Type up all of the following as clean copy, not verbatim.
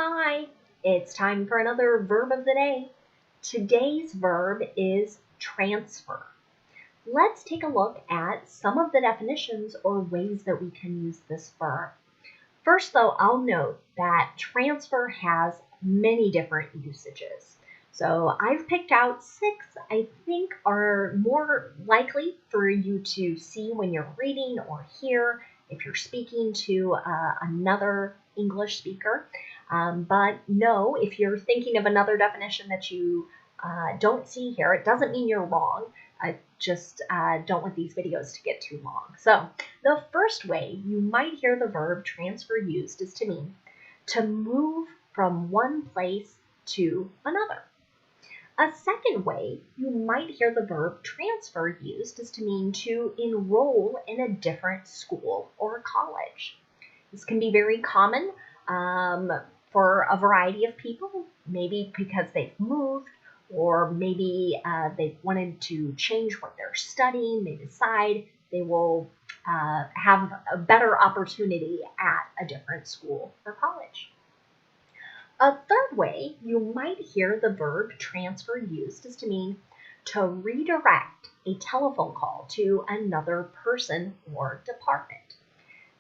Hi, it's time for another verb of the day. Today's verb is transfer. Let's take a look at some of the definitions or ways that we can use this verb. First, though, I'll note that transfer has many different usages. So I've picked out 6 I think are more likely for you to see when you're reading or hear if you're speaking to another English speaker. But no, if you're thinking of another definition that you don't see here, it doesn't mean you're wrong. I just don't want these videos to get too long. So the first way you might hear the verb transfer used is to mean to move from one place to another. A second way you might hear the verb transfer used is to mean to enroll in a different school or college. This can be very common for a variety of people, maybe because they've moved, or maybe they've wanted to change what they're studying. They decide they will have a better opportunity at a different school or college. A third way you might hear the verb transfer used is to mean to redirect a telephone call to another person or department.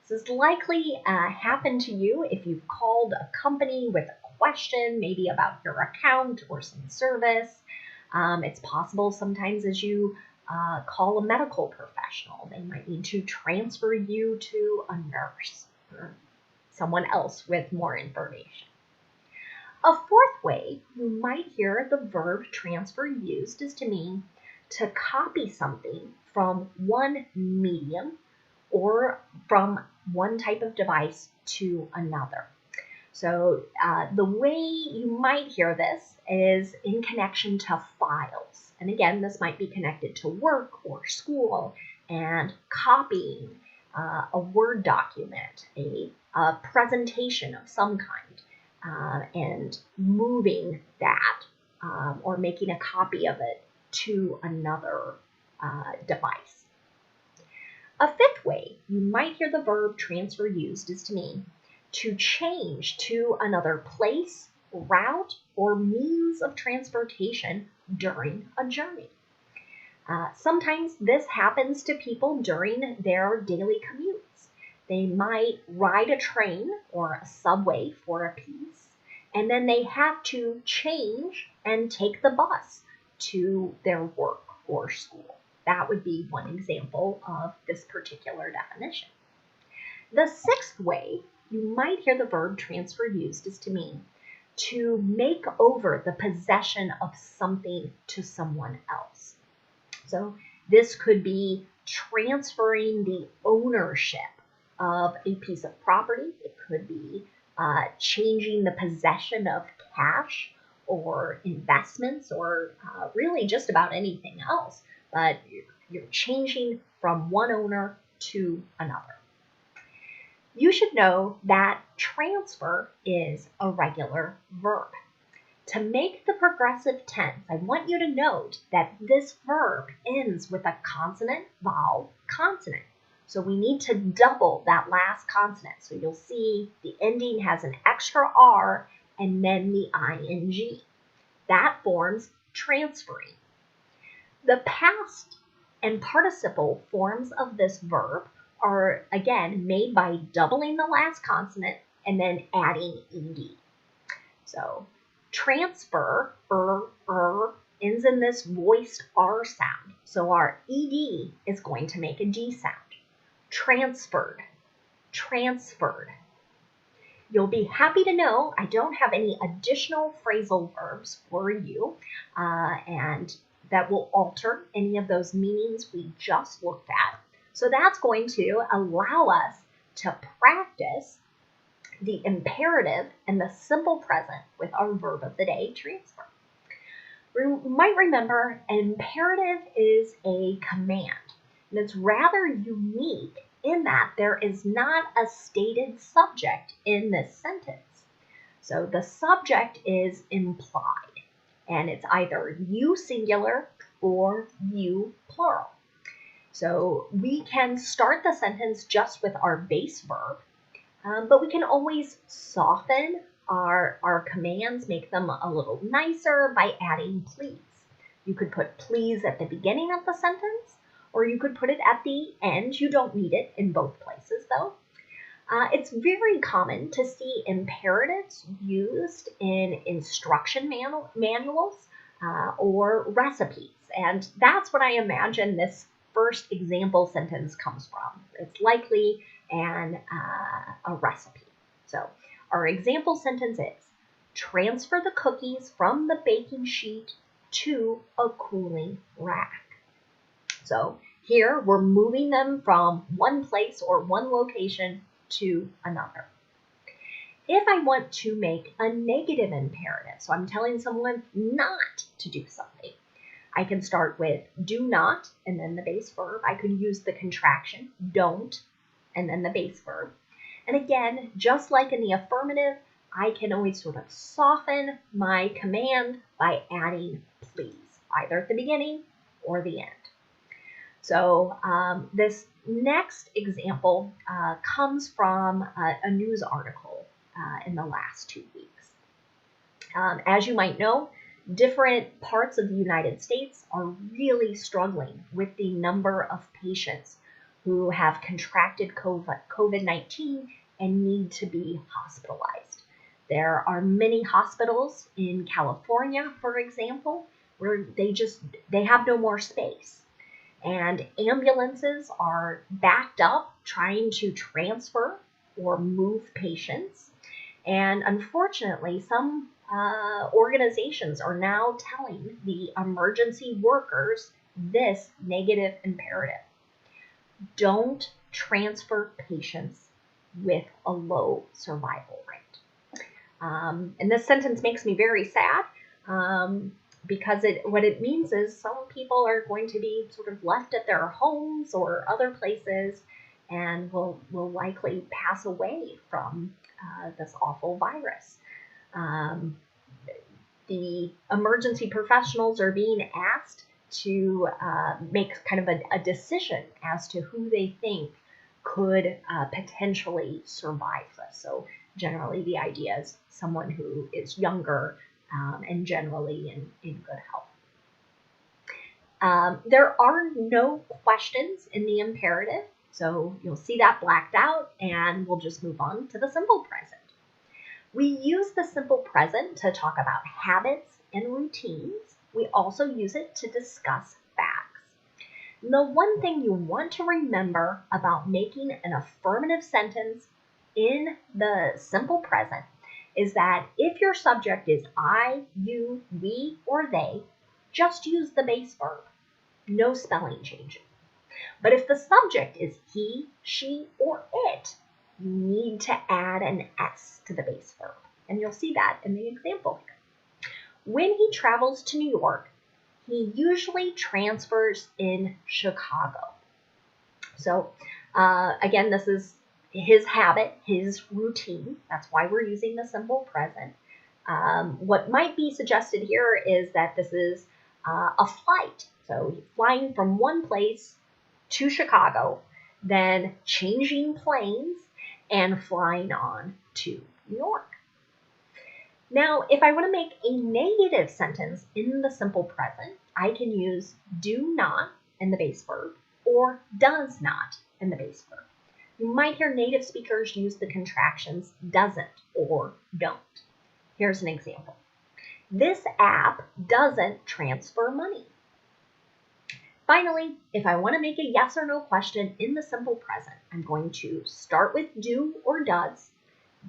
This has likely happened to you if you've called a company with a question, maybe about your account or some service. It's possible sometimes as you call a medical professional, they might need to transfer you to a nurse or someone else with more information. A fourth way you might hear the verb transfer used is to mean to copy something from one medium or from one type of device to another. So the way you might hear this is in connection to files. And again, this might be connected to work or school and copying a Word document, a presentation of some kind, and moving that or making a copy of it to another device. A fifth way you might hear the verb transfer used is to mean to change to another place, route, or means of transportation during a journey. Sometimes this happens to people during their daily commutes. They might ride a train or a subway for a piece, and then they have to change and take the bus to their work or school. That would be one example of this particular definition. The sixth way you might hear the verb transfer used is to mean to make over the possession of something to someone else. So this could be transferring the ownership of a piece of property. It could be changing the possession of cash or investments or really just about anything else. But you're changing from one owner to another. You should know that transfer is a regular verb. To make the progressive tense, I want you to note that this verb ends with a consonant, vowel, consonant. So we need to double that last consonant. So you'll see the ending has an extra R and then the ing. That forms transferring. The past and participle forms of this verb are, again, made by doubling the last consonant and then adding ed. So transfer, ends in this voiced R sound. So our ed is going to make a D sound. Transferred, transferred. You'll be happy to know I don't have any additional phrasal verbs for you, and that will alter any of those meanings we just looked at. So that's going to allow us to practice the imperative and the simple present with our verb of the day, transfer. You might remember an imperative is a command, and it's rather unique in that there is not a stated subject in this sentence. So the subject is implied, and it's either you singular or you plural. So we can start the sentence just with our base verb, but we can always soften our commands, make them a little nicer by adding please. You could put please at the beginning of the sentence, or you could put it at the end. You don't need it in both places, though. It's very common to see imperatives used in instruction manuals or recipes, and that's what I imagine this first example sentence comes from. It's likely a recipe. So our example sentence is, transfer the cookies from the baking sheet to a cooling rack. So here we're moving them from one place or one location to another. If I want to make a negative imperative, so I'm telling someone not to do something, I can start with do not and then the base verb. I could use the contraction don't and then the base verb. And again, just like in the affirmative, I can always sort of soften my command by adding please, either at the beginning or the end. So this next example comes from a news article in the last 2 weeks. As you might know, different parts of the United States are really struggling with the number of patients who have contracted COVID-19 and need to be hospitalized. There are many hospitals in California, for example, where they have no more space. And ambulances are backed up trying to transfer or move patients. And unfortunately, some organizations are now telling the emergency workers this negative imperative. Don't transfer patients with a low survival rate. And this sentence makes me very sad. Because what it means is some people are going to be sort of left at their homes or other places and will likely pass away from this awful virus. The emergency professionals are being asked to make kind of a decision as to who they think could potentially survive this. So generally the idea is someone who is younger and generally in good health. There are no questions in the imperative, so you'll see that blacked out, and we'll just move on to the simple present. We use the simple present to talk about habits and routines. We also use it to discuss facts. And the one thing you want to remember about making an affirmative sentence in the simple present is that if your subject is I, you, we, or they, just use the base verb. No spelling changes. But if the subject is he, she, or it, you need to add an S to the base verb. And you'll see that in the example here. When he travels to New York, he usually transfers in Chicago. So again, this is his habit, his routine. That's why we're using the simple present. What might be suggested here is that this is a flight. So he's flying from one place to Chicago, then changing planes and flying on to New York. Now, if I want to make a negative sentence in the simple present, I can use do not in the base verb or does not in the base verb. You might hear native speakers use the contractions doesn't or don't. Here's an example. This app doesn't transfer money. Finally, if I want to make a yes or no question in the simple present, I'm going to start with do or does,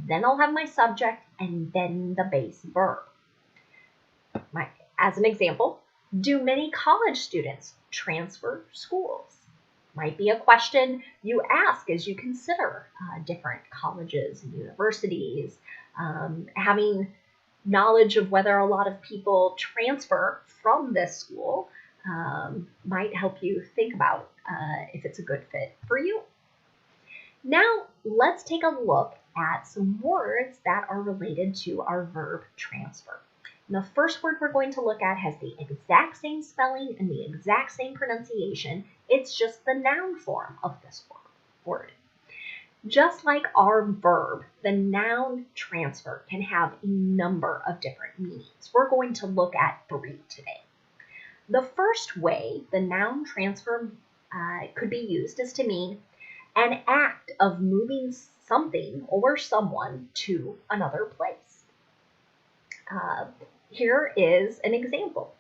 then I'll have my subject, and then the base verb. As an example, do many college students transfer schools? Might be a question you ask as you consider different colleges and universities. Having knowledge of whether a lot of people transfer from this school might help you think about if it's a good fit for you. Now, let's take a look at some words that are related to our verb transfer. And the first word we're going to look at has the exact same spelling and the exact same pronunciation. It's just the noun form of this word. Just like our verb, the noun transfer can have a number of different meanings. We're going to look at 3 today. The first way the noun transfer could be used is to mean an act of moving something or someone to another place. Here is an example.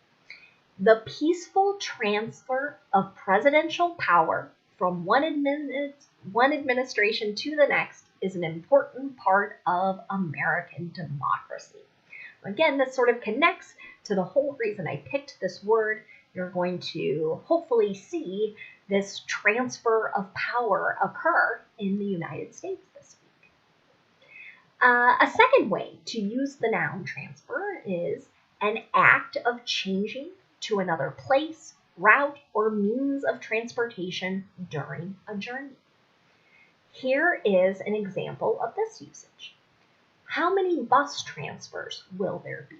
The peaceful transfer of presidential power from one administration to the next is an important part of American democracy. Again, this sort of connects to the whole reason I picked this word. You're going to hopefully see this transfer of power occur in the United States this week. A second way to use the noun transfer is an act of changing to another place, route, or means of transportation during a journey. Here is an example of this usage. How many bus transfers will there be?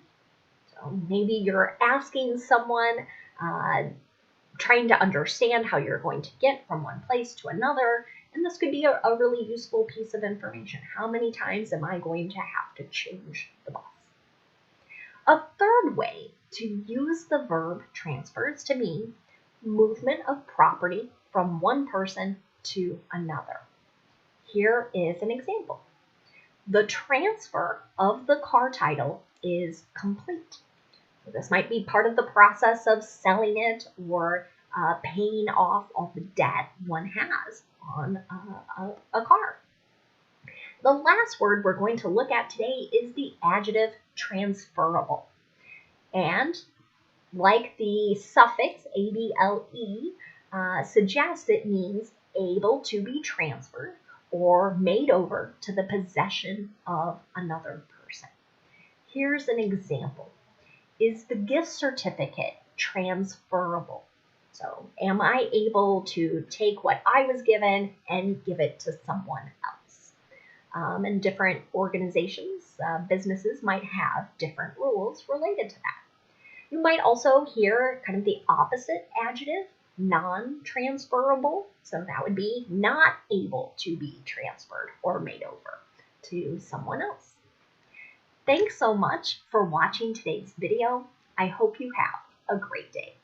So maybe you're asking someone, trying to understand how you're going to get from one place to another, and this could be a really useful piece of information. How many times am I going to have to change the bus? A third way to use the verb transfer is to mean movement of property from one person to another. Here is an example. The transfer of the car title is complete. So this might be part of the process of selling it or paying off all the debt one has on a car. The last word we're going to look at today is the adjective transferable. And like the suffix able, suggests it means able to be transferred or made over to the possession of another person. Here's an example. Is the gift certificate transferable? So am I able to take what I was given and give it to someone else? And different organizations, businesses might have different rules related to that. You might also hear kind of the opposite adjective, non-transferable. So that would be not able to be transferred or made over to someone else. Thanks so much for watching today's video. I hope you have a great day.